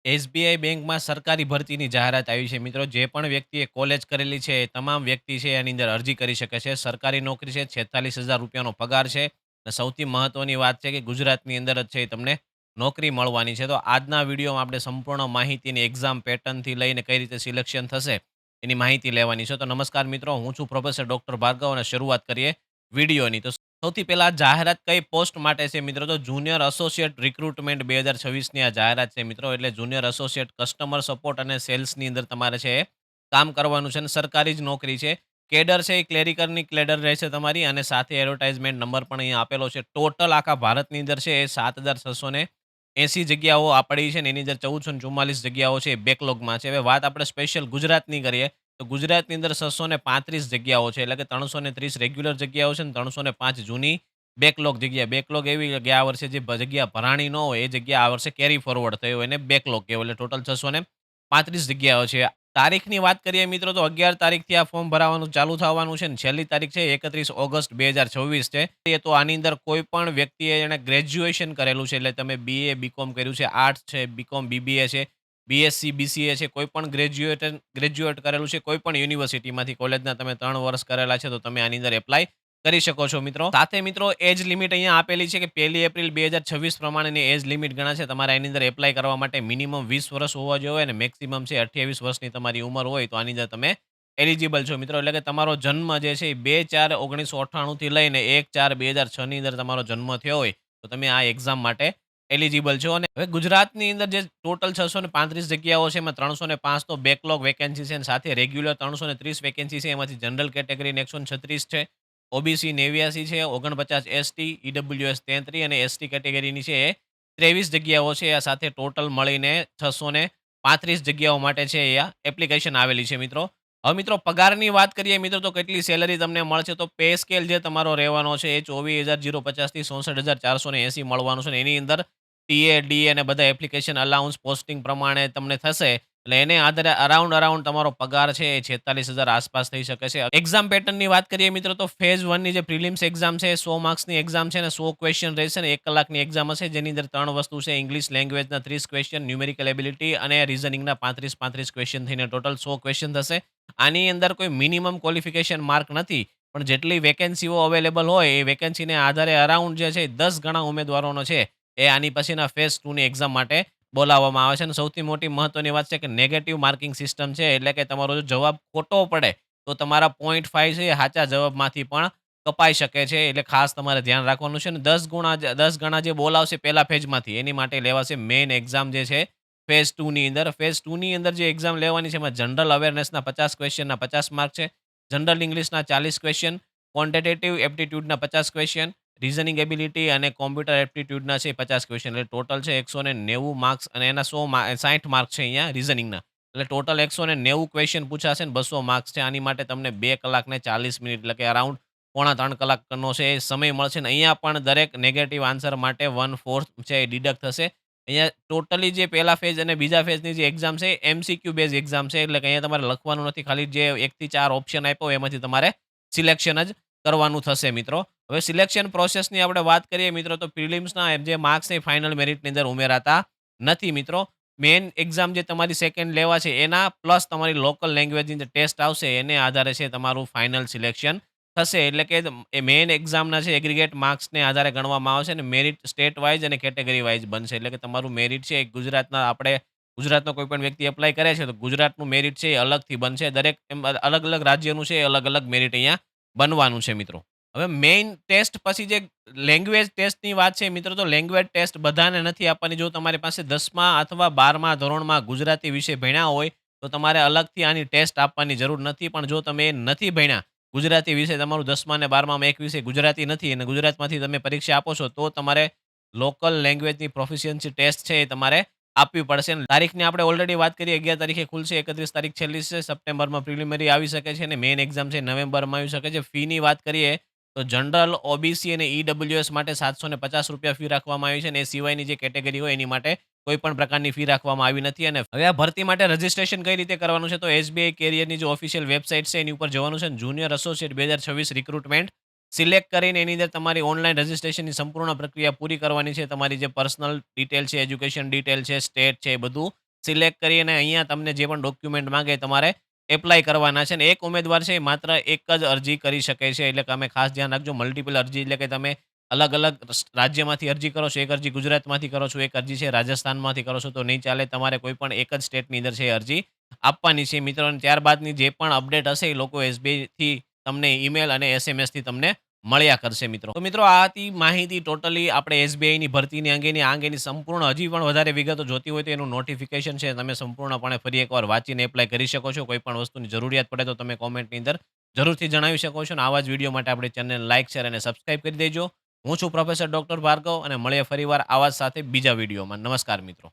SBI બેંકમાં સરકારી ભરતીની જાહેરાત આવી છે મિત્રો. જે પણ વ્યક્તિએ કોલેજ કરેલી છે, એ તમામ વ્યક્તિ છે એની અંદર અરજી કરી શકે છે. સરકારી નોકરી છે, ₹46,000 પગાર છે અને સૌથી મહત્વની વાત છે કે ગુજરાતની અંદર જ છે એ તમને નોકરી મળવાની છે. તો આજના વિડીયોમાં આપણે સંપૂર્ણ માહિતીની એક્ઝામ પેટર્નથી લઈને કઈ રીતે સિલેક્શન થશે, એની માહિતી લેવાની છે. તો નમસ્કાર મિત્રો, હું છું પ્રોફેસર ડોક્ટર ભાર્ગવ અને શરૂઆત કરીએ વિડીયોની. તો સૌથી પહેલા જાહેરાત કઈ પોસ્ટ માટે છે મિત્રો? તો જુનિયર એસોસિએટ રિક્રુટમેન્ટ 2026ની આ જાહેરાત છે મિત્રો. એટલે જુનિયર એસોસિએટ કસ્ટમર સપોર્ટ અને સેલ્સની અંદર તમારે છે એ કામ કરવાનું છે અને સરકારી જ નોકરી છે. કેડર છે એ ક્લેરિકલની કેડર રહેશે તમારી અને સાથે એડવર્ટાઇઝમેન્ટ નંબર પણ અહીંયા આપેલો છે. ટોટલ આખા ભારતની અંદર છે એ 7,680 જગ્યાઓ આ પડી છે ને એની અંદર 1,444 જગ્યાઓ છે એ બેકલોગમાં છે. હવે વાત આપણે સ્પેશિયલ ગુજરાતની કરીએ તો ગુજરાતની અંદર 635 જગ્યાઓ છે. એટલે કે 330 રેગ્યુલર જગ્યાઓ છે અને 305 જૂની બેકલોગ જગ્યા. બેકલોગ એવી કે આ વર્ષે જે જગ્યા ભરાણી ન હોય એ જગ્યા આ વર્ષે કેરી ફોરવર્ડ થઈ હોય એને બેકલોગ કહેવાય. એટલે ટોટલ 635 જગ્યાઓ છે. તારીખની વાત કરીએ મિત્રો તો 11 તારીખથી આ ફોર્મ ભરાવાનું ચાલુ થવાનું છે અને છેલ્લી તારીખ છે 31 ઓગસ્ટ 2024 છે. તો આની અંદર કોઈ પણ વ્યક્તિએ એને ગ્રેજ્યુએશન કરેલું છે એટલે તમે બીએ, બીકોમ કર્યું છે, આર્ટ્સ છે, બીકોમ, બીબીએ છે, બીએસસી, બીસીએ છે, કોઈ પણ ગ્રેજ્યુએટ કરેલું છે, કોઈ પણ યુનિવર્સિટીમાંથી કોલેજના તમે 3 વર્ષ કરેલા છે તો તમે આની અંદર એપ્લાય કરી શકો છો મિત્રો. સાથે મિત્રો એજ લિમિટ અહીંયા આપેલી છે કે 1 એપ્રિલ 2026 પ્રમાણેની એજ લિમિટ ગણાશે. તમારે એની અંદર એપ્લાય કરવા માટે મિનિમમ 20 વર્ષ હોવા જોઈએ અને મેક્સિમમ છે 28 વર્ષની તમારી ઉંમર હોય તો આની અંદર તમે એલિજિબલ છો મિત્રો. એટલે કે તમારો જન્મ જે છે એ 2/4/1998 થી લઈને 1/4/2006 ની અંદર તમારો જન્મ થયો હોય તો તમે આ એક્ઝામ માટે એલિજિબલ છો. અને હવે ગુજરાતની અંદર જે ટોટલ 635 જગ્યાઓ છે એમાં 305 તો બેકલોગ વેકેન્સી છે અને સાથે રેગ્યુલર 330 વેકેન્સી છે. એમાંથી જનરલ કેટેગરીને 136 છે, ઓબીસી 89 છે, 49 એસટી, ઈડબ્લ્યુએસ 33 અને એસટી કેટેગરીની છે એ 23 જગ્યાઓ છે. આ સાથે ટોટલ મળીને 635 જગ્યાઓ માટે છે અહીંયા એપ્લિકેશન આવેલી છે મિત્રો. હવે મિત્રો પગારની વાત કરીએ મિત્રો તો કેટલી સેલરી તમને મળશે તો પે સ્કેલ જે તમારો રહેવાનો છે એ 24,050 થી 64,480 મળવાનું છે. એની અંદર ટીએ, ડીએ અને બધા એપ્લિકેશન અલાઉન્સ પોસ્ટિંગ પ્રમાણે તમને થશે. એટલે એને આધારે અરાઉન્ડ તમારો પગાર છે એ 46,000 આસપાસ થઈ શકે છે. એક્ઝામ પેટર્નની વાત કરીએ મિત્રો તો ફેઝ 1ની જે પ્રિલિમ્સ એક્ઝામ છે 100 માર્ક્સની એક્ઝામ છે અને 100 ક્વેશ્ચન રહેશે ને 1 કલાકની એક્ઝામ હશે. જેની અંદર 3 વસ્તુ છે ઇંગ્લિશ લેંગ્વેજના 30 ક્વેશ્ચન, ન્યુમેરિકલ એબિલિટી અને રીઝનિંગના 35 ક્વેશ્ચન થઈને ટોટલ 100 ક્વેશ્ચન થશે. આની અંદર કોઈ મિનિમમ ક્વોલિફિકેશન માર્ક નથી. પણ જેટલી વેકેન્સીઓ અવેલેબલ હોય એ વેકેન્સીને આધારે અરાઉન્ડ જે છે 10 ગણા ઉમેદવારોનો છે એ આની પછીના ફેઝ 2ની એક્ઝામ માટે બોલાવવામાં આવે છે. અને સૌથી મોટી મહત્વની વાત છે કે નેગેટિવ માર્કિંગ સિસ્ટમ છે. એટલે કે તમારો જો જવાબ ખોટો પડે તો તમારા 0.5 છે એ સાચા જવાબમાંથી પણ કપાઈ શકે છે. એટલે ખાસ તમારે ધ્યાન રાખવાનું છે. અને 10 ગણા જે બોલાવશે પહેલા ફેઝમાંથી એની માટે લેવાશે મેઇન એક્ઝામ જે છે ફેઝ 2ની અંદર. ફેઝ 2ની અંદર જે એક્ઝામ લેવાની છે એમાં જનરલ અવેરનેસના 50 ક્વેશ્ચનના 50 માર્ક છે, જનરલ ઇંગ્લિશના 40 ક્વેશ્ચન, ક્વોન્ટિટેટિવ એપ્ટિટ્યૂડના 50 ક્વેશ્ચન, રીઝનિંગ એબિલિટી અને કોમ્પ્યુટર એપ્ટિટ્યૂડના છે 50 ક્વેશ્ચન. એટલે ટોટલ છે 190 માર્ક્સ અને એના 60 માર્ક છે અહીંયા રીઝનિંગના. એટલે ટોટલ 190 ક્વેશ્ચન પૂછાશે ને 200 માર્ક્સ છે. આની માટે તમને 2 કલાક ને 40 મિનિટ એટલે કે અરાઉન્ડ પોણા 3 કલાકનો છે એ સમય મળશે ને અહીંયા પણ દરેક નેગેટિવ આન્સર માટે 1/4 છે એ ડિડક્ટ થશે. અહીંયા ટોટલી જે પહેલા ફેઝ અને બીજા ફેઝની જે એક્ઝામ છે એમસીક્યુ બેઝ એક્ઝામ છે. એટલે કે અહીંયા તમારે લખવાનું નથી, ખાલી જે 1 થી 4 ઓપ્શન આપ્યો એમાંથી તમારે સિલેક્શન જ કરવાનું થશે મિત્રો. હવે સિલેક્શન પ્રોસેસની આપણે વાત કરીએ મિત્રો તો પ્રિલિમ્સના જે માર્ક્સ છે ફાઇનલ મેરિટની અંદર ઉમેરાતા નથી મિત્રો. મેઇન એક્ઝામ જે તમારી સેકન્ડ લેવા છે એના પ્લસ તમારી લોકલ લેંગ્વેજની જે ટેસ્ટ આવશે એને આધારે છે તમારું ફાઇનલ સિલેક્શન થશે. એટલે કે એ મેઇન એક્ઝામના છે એગ્રીગેટ માર્ક્સને આધારે ગણવામાં આવશે અને મેરિટ સ્ટેટ વાઇઝ અને કેટેગરી વાઇઝ બનશે. એટલે કે તમારું મેરિટ છે એ ગુજરાતનો કોઈ પણ વ્યક્તિ એપ્લાય કરે છે તો ગુજરાતનું મેરિટ છે એ અલગથી બનશે. દરેક અલગ-અલગ રાજ્યનું છે એ અલગ-અલગ મેરિટ અહીંયા બનવાનું છે મિત્રો. હવે મેઈન ટેસ્ટ પછી જે લેંગ્વેજ ટેસ્ટની વાત છે મિત્રો તો લેંગ્વેજ ટેસ્ટ બધાને નથી આપવાની. જો તમારી પાસે 10મા અથવા 12મા ધોરણમાં ગુજરાતી વિષય ભણ્યા હોય તો તમારે અલગથી આની ટેસ્ટ આપવાની જરૂર નથી. પણ જો તમે નથી ભણ્યા ગુજરાતી વિષય, તમારું 10મા અને 12મામાં એક વિષય ગુજરાતી નથી અને ગુજરાતમાંથી તમે પરીક્ષા આપો છો તો તમારે લોકલ લેંગ્વેજની પ્રોફિશિયન્સી ટેસ્ટ છે એ તમારે આપવી પડશે. અને તારીખની આપણે ઓલરેડી વાત કરીએ 11 તારીખે ખુલશે, 31 તારીખ છેલ્લી છે, સપ્ટેમ્બરમાં પ્રિલિમિનરી આવી શકે છે અને મેઇન એક્ઝામ છે નવેમ્બરમાં આવી શકે છે. ફીની વાત કરીએ તો જનરલ, ઓબીસી અને ઈડબ્લ્યુએસ માટે ₹750 ફી રાખવામાં આવી છે અને એ સિવાયની જે કેટેગરી હોય એની માટે કોઈ પણ પ્રકારની ફી રાખવામાં આવી નથી. અને હવે આ ભરતી માટે રજિસ્ટ્રેશન કઈ રીતે કરવાનું છે તો એસબીઆઈ કેરિયરની જે ઓફિશિયલ વેબસાઇટ છે એની ઉપર જવાનું છે. જુનિયર એસોસિએટ 2026 રિક્રુટમેન્ટ સિલેક્ટ કરીને એની અંદર તમારી ઓનલાઈન રજિસ્ટ્રેશનની સંપૂર્ણ પ્રક્રિયા પૂરી કરવાની છે. તમારી જે પર્સનલ ડિટેલ છે, એજ્યુકેશન ડિટેલ છે, સ્ટેટ છે, એ બધું સિલેક્ટ કરી અને અહીંયા તમને જે પણ ડોક્યુમેન્ટ માંગે તમારે એપ્લાય કરવાના છે. અને એક ઉમેદવાર છે એ માત્ર એક જ અરજી કરી શકે છે. એટલે કે તમે ખાસ ધ્યાન રાખજો મલ્ટિપલ અરજી એટલે કે તમે અલગ-અલગ રાજ્યમાંથી અરજી કરો છો. એક અરજી ગુજરાતમાંથી કરો છો, એક અરજી છે રાજસ્થાનમાંથી કરો છો તો નહીં ચાલે. તમારે કોઈ પણ એક જ સ્ટેટની અંદર છે એ અરજી આપવાની છે મિત્રો. અને ત્યારબાદની જે પણ અપડેટ હશે એ લોકો એસબીઆઈથી તમને ઈમેલ અને એસએમએસથી તમને મળ્યા કરશે મિત્રો. તો મિત્રો આ હતી માહિતી ટોટલી આપણે એસબીઆઈની ભરતીની અંગેની. આ અંગેની સંપૂર્ણ હજી પણ વધારે વિગતો જોતી હોય તો એનું નોટિફિકેશન છે તમે સંપૂર્ણપણે ફરી એકવાર વાંચીને એપ્લાય કરી શકો છો. કોઈ પણ વસ્તુની જરૂરિયાત પડે તો તમે કોમેન્ટની અંદર જરૂરથી જણાવી શકો છો. અને આવા જ વિડીયો માટે આપણી ચેનલ લાઈક, શેર અને સબસ્ક્રાઇબ કરી દેજો. હું છું પ્રોફેસર ડોક્ટર ભાર્ગવ અને મળીએ ફરીવાર આવા જ સાથે બીજા વિડીયોમાં. નમસ્કાર મિત્રો.